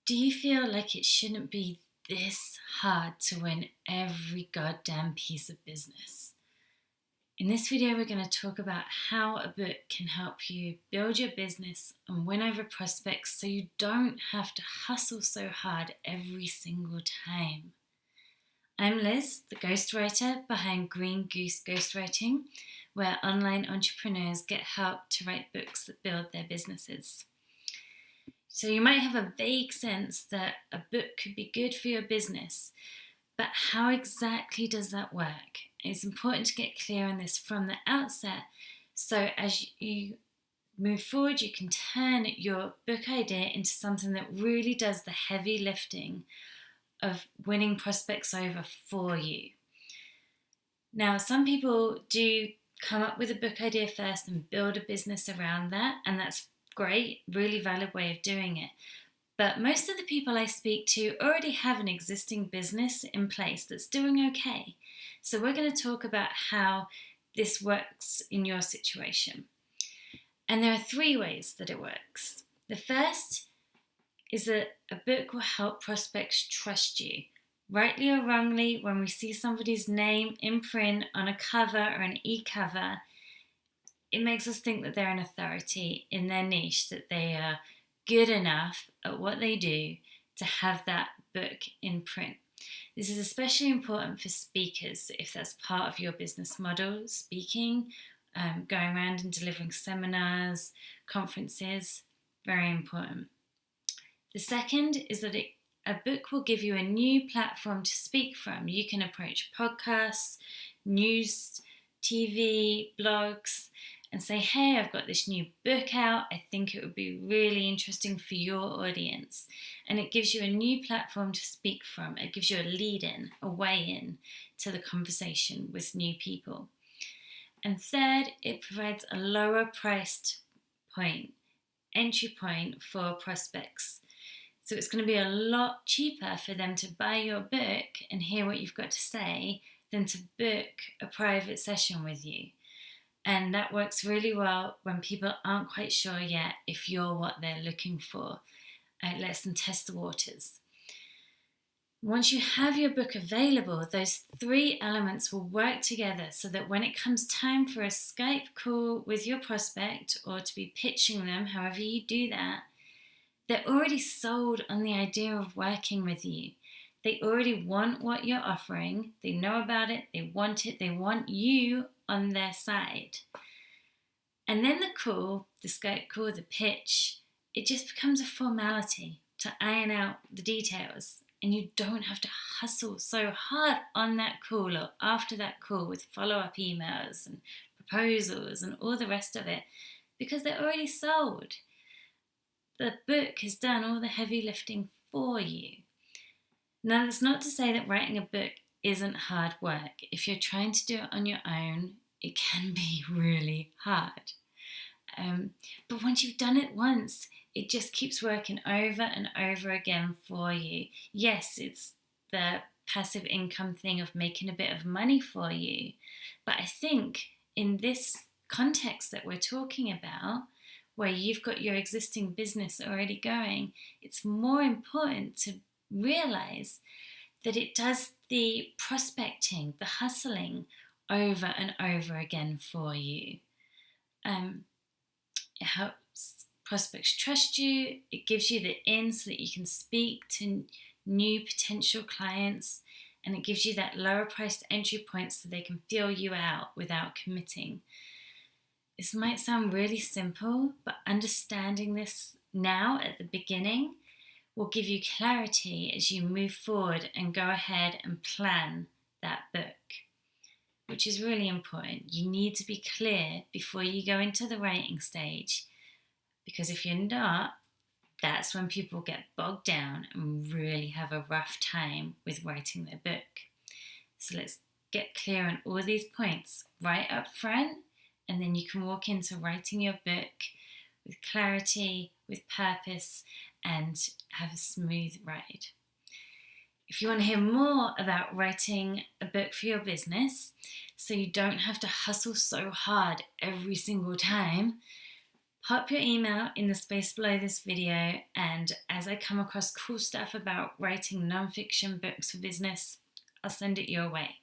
Do you feel like it shouldn't be this hard to win every goddamn piece of business? In this video, we're going to talk about how a book can help you build your business and win over prospects so you don't have to hustle so hard every single time. I'm Liz, the ghostwriter behind Green Goose Ghostwriting, where online entrepreneurs get help to write books that build their businesses. So you might have a vague sense that a book could be good for your business, but how exactly does that work? It's important to get clear on this from the outset, so as you move forward, you can turn your book idea into something that really does the heavy lifting of winning prospects over for you. Now, some people do come up with a book idea first and build a business around that, and that's great, really valid way of doing it. But most of the people I speak to already have an existing business in place that's doing okay. So we're going to talk about how this works in your situation. And there are 3 ways that it works. The first is that a book will help prospects trust you. Rightly or wrongly, when we see somebody's name in print on a cover or an e-cover, it makes us think that they're an authority in their niche, that they are good enough at what they do to have that book in print. This is especially important for speakers, if that's part of your business model, speaking, going around and delivering seminars, conferences, very important. The second is that a book will give you a new platform to speak from. You can approach podcasts, news, TV, blogs, and say, hey, I've got this new book out. I think it would be really interesting for your audience. And it gives you a new platform to speak from. It gives you a lead in, a way in to the conversation with new people. And third, it provides a lower priced entry point for prospects. So it's going to be a lot cheaper for them to buy your book and hear what you've got to say than to book a private session with you. And that works really well when people aren't quite sure yet if you're what they're looking for. It lets them test the waters. Once you have your book available, those 3 elements will work together so that when it comes time for a Skype call with your prospect or to be pitching them, however you do that, they're already sold on the idea of working with you. They already want what you're offering. They know about it. They want it. They want you on their side. And then the Skype call, the pitch, it just becomes a formality to iron out the details. And you don't have to hustle so hard on that call or after that call with follow-up emails and proposals and all the rest of it, because they're already sold. The book has done all the heavy lifting for you. Now, that's not to say that writing a book isn't hard work. If you're trying to do it on your own, it can be really hard. But once you've done it once, it just keeps working over and over again for you. Yes, it's the passive income thing of making a bit of money for you. But I think in this context that we're talking about, where you've got your existing business already going, it's more important to realize that it does the prospecting, the hustling over and over again for you. It helps prospects trust you. It gives you the in so that you can speak to new potential clients, and it gives you that lower priced entry point so they can feel you out without committing. This might sound really simple, but understanding this now at the beginning will give you clarity as you move forward and go ahead and plan that book, which is really important. You need to be clear before you go into the writing stage, because if you're not, that's when people get bogged down and really have a rough time with writing their book. So let's get clear on all these points right up front, and then you can walk into writing your book with clarity, with purpose, and have a smooth ride. If you want to hear more about writing a book for your business, so you don't have to hustle so hard every single time, Pop your email in the space below this video, and as I come across cool stuff about writing non-fiction books for business, I'll send it your way.